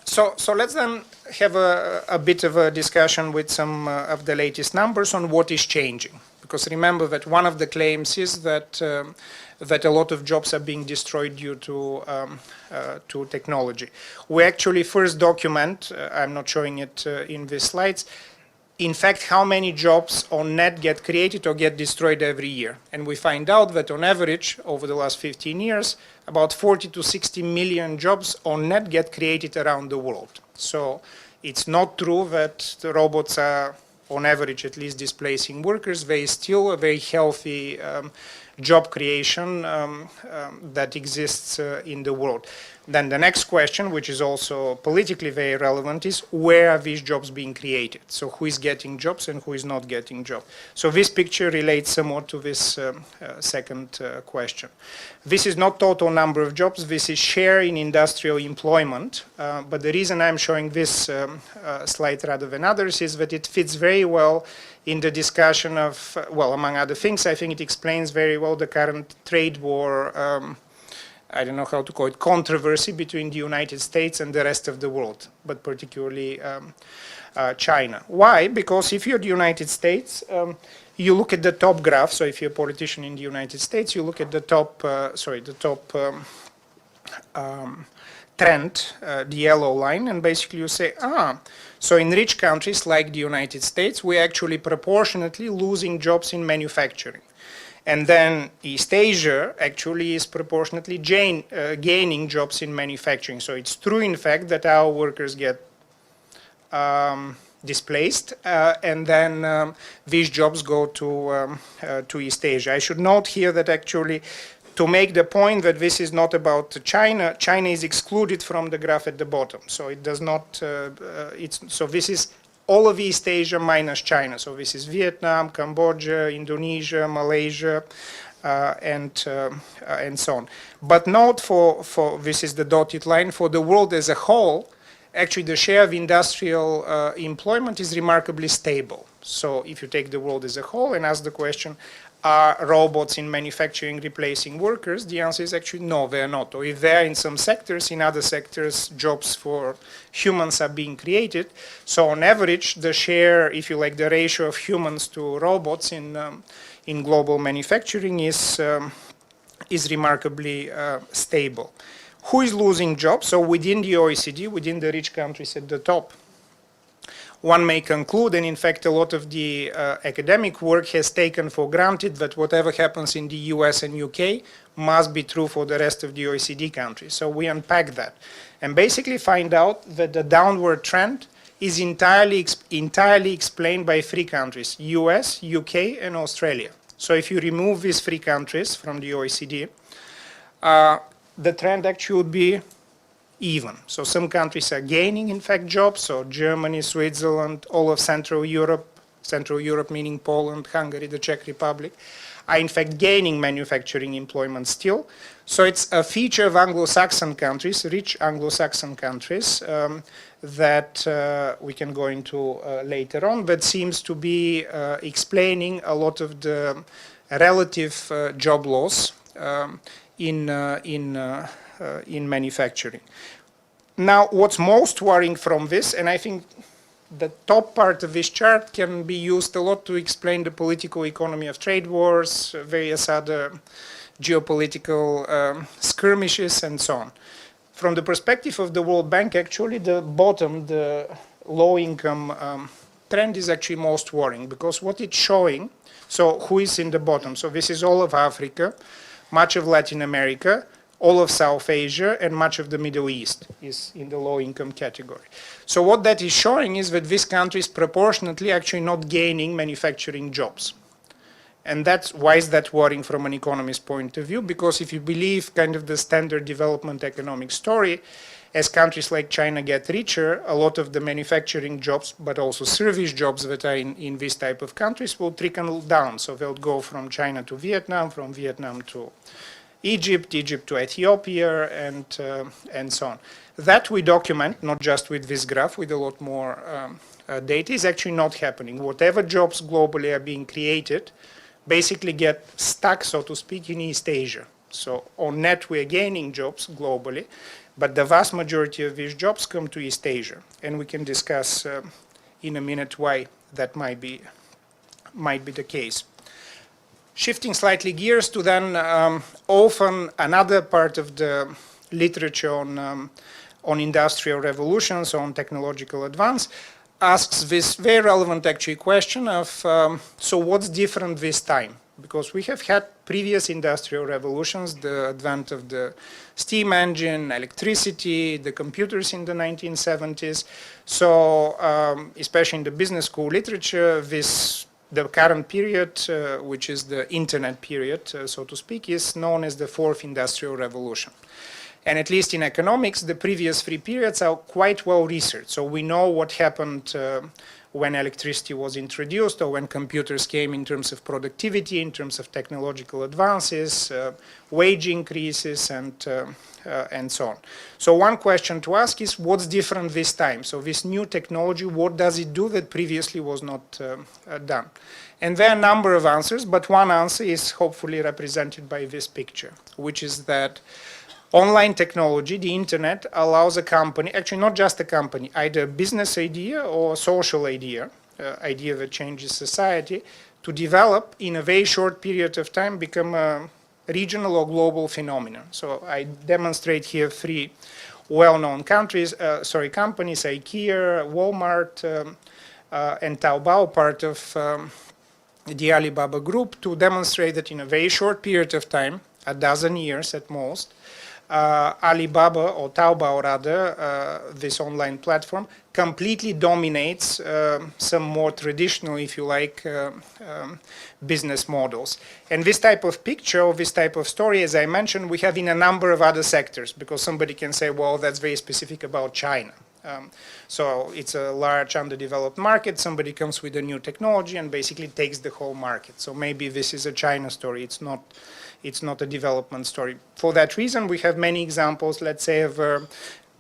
So let's then have a bit of a discussion with some of the latest numbers on what is changing. Because remember that one of the claims is that that a lot of jobs are being destroyed due to technology. We actually first document, I'm not showing it in these slides, in fact, how many jobs on net get created or get destroyed every year. And we find out that on average, over the last 15 years, about 40 to 60 million jobs on net get created around the world. So it's not true that the robots are, on average at least, displacing workers. There is still a very healthy job creation that exists in the world. Then the next question, which is also politically very relevant, is where are these jobs being created? So who is getting jobs and who is not getting jobs? So this picture relates somewhat to this second question. This is not total number of jobs, this is share in industrial employment. But the reason I'm showing this slide rather than others is that it fits very well in the discussion of, well, among other things, I think it explains very well the current trade war, I don't know how to call it, controversy between the United States and the rest of the world, but particularly China. Why? Because if you're the United States, you look at the top graph, so if you're a politician in the United States, you look at the top, trend, the yellow line, and basically you say, so in rich countries like the United States, we're actually proportionately losing jobs in manufacturing. And then East Asia actually is proportionately gaining jobs in manufacturing. So it's true, in fact, that our workers get displaced, and then these jobs go to East Asia. I should note here that actually, to make the point that this is not about China, China is excluded from the graph at the bottom. So it does not, so this is all of East Asia minus China. So this is Vietnam, Cambodia, Indonesia, Malaysia, and so on. But note for this is the dotted line, for the world as a whole, actually the share of industrial employment is remarkably stable. So if you take the world as a whole and ask the question, are robots in manufacturing replacing workers? The answer is actually no, they are not. Or if they are in some sectors, in other sectors, jobs for humans are being created. So on average, the share, if you like, the ratio of humans to robots in global manufacturing is remarkably stable. Who is losing jobs? So within the OECD, within the rich countries at the top, one may conclude, and in fact a lot of the academic work has taken for granted that whatever happens in the US and UK must be true for the rest of the OECD countries. So we unpack that and basically find out that the downward trend is entirely explained by three countries, US, UK, and Australia. So if you remove these three countries from the OECD, the trend actually would be even. So some countries are gaining, in fact, jobs. So Germany, Switzerland, all of Central Europe meaning Poland, Hungary, the Czech Republic, are in fact gaining manufacturing employment still. So it's a feature of Anglo-Saxon countries, rich Anglo-Saxon countries, that we can go into later on, that seems to be explaining a lot of the relative job loss in manufacturing. Now, what's most worrying from this, and I think the top part of this chart can be used a lot to explain the political economy of trade wars, various other geopolitical skirmishes, and so on. From the perspective of the World Bank, actually, the bottom, the low-income trend is actually most worrying, because what it's showing, so who is in the bottom? So this is all of Africa, much of Latin America, all of South Asia, and much of the Middle East is in the low-income category. So what that is showing is that these countries proportionately actually not gaining manufacturing jobs. And that's why is that worrying from an economist point of view? Because if you believe kind of the standard development economic story, as countries like China get richer, a lot of the manufacturing jobs, but also service jobs that are in this type of countries will trickle down. So they'll go from China to Vietnam, from Vietnam to Egypt, Egypt to Ethiopia, and so on. That we document, not just with this graph, with a lot more data, is actually not happening. Whatever jobs globally are being created basically get stuck, so to speak, in East Asia. So on net, we're gaining jobs globally, But the vast majority of these jobs come to East Asia, and we can discuss in a minute why that might be the case. Shifting slightly gears to then often another part of the literature on industrial revolutions, on technological advance, asks this very relevant actually question of so what's different this time? Because we have had previous industrial revolutions, the advent of the steam engine, electricity, the computers in the 1970s. So especially in the business school literature, the current period, which is the internet period, so to speak, is known as the fourth industrial revolution. And at least in economics, the previous three periods are quite well researched. So we know what happened when electricity was introduced or when computers came in terms of productivity, in terms of technological advances, wage increases, and so on. So one question to ask is, what's different this time? So this new technology, what does it do that previously was not done? And there are a number of answers, but one answer is hopefully represented by this picture, which is that online technology, the internet, allows a company, actually not just a company, either a business idea or a social idea, idea that changes society, to develop in a very short period of time, become a regional or global phenomenon. So I demonstrate here three well-known companies, IKEA, Walmart, and Taobao, part of the Alibaba group, to demonstrate that in a very short period of time, a dozen years at most, Alibaba, or Taobao rather, this online platform, completely dominates some more traditional, if you like, business models. And this type of picture, or this type of story, as I mentioned, we have in a number of other sectors, because somebody can say, well, that's very specific about China. So it's a large underdeveloped market, somebody comes with a new technology and basically takes the whole market. So maybe this is a China story, it's not a development story. For that reason, we have many examples, let's say, of a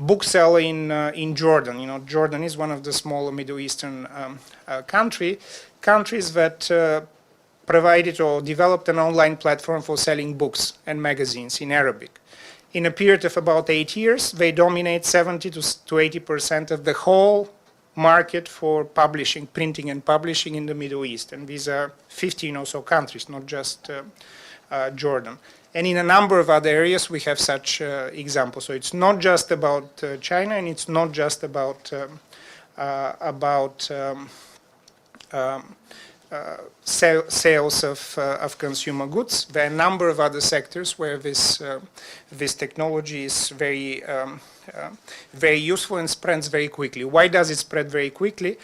bookseller in Jordan. You know, Jordan is one of the smaller Middle Eastern countries that provided or developed an online platform for selling books and magazines in Arabic. In a period of about 8 years, they dominate 70 to 80% of the whole market for publishing, printing and publishing in the Middle East. And these are 15 or so countries, not just Jordan. And in a number of other areas, we have such examples. So it's not just about China, and it's not just about sales of consumer goods. There are a number of other sectors where this technology is very useful and spreads very quickly. Why does it spread very quickly?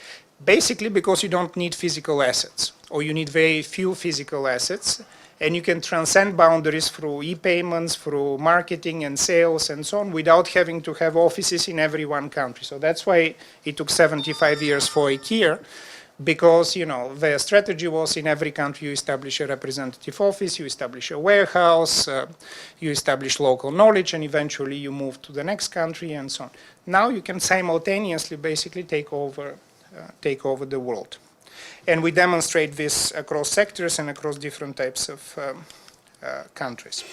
Basically because you don't need physical assets, or you need very few physical assets, and you can transcend boundaries through e-payments, through marketing and sales and so on, without having to have offices in every one country. So that's why it took 75 years for IKEA, because, you know, their strategy was in every country you establish a representative office, you establish a warehouse, you establish local knowledge, and eventually you move to the next country and so on. Now you can simultaneously basically take over the world. And we demonstrate this across sectors and across different types of countries.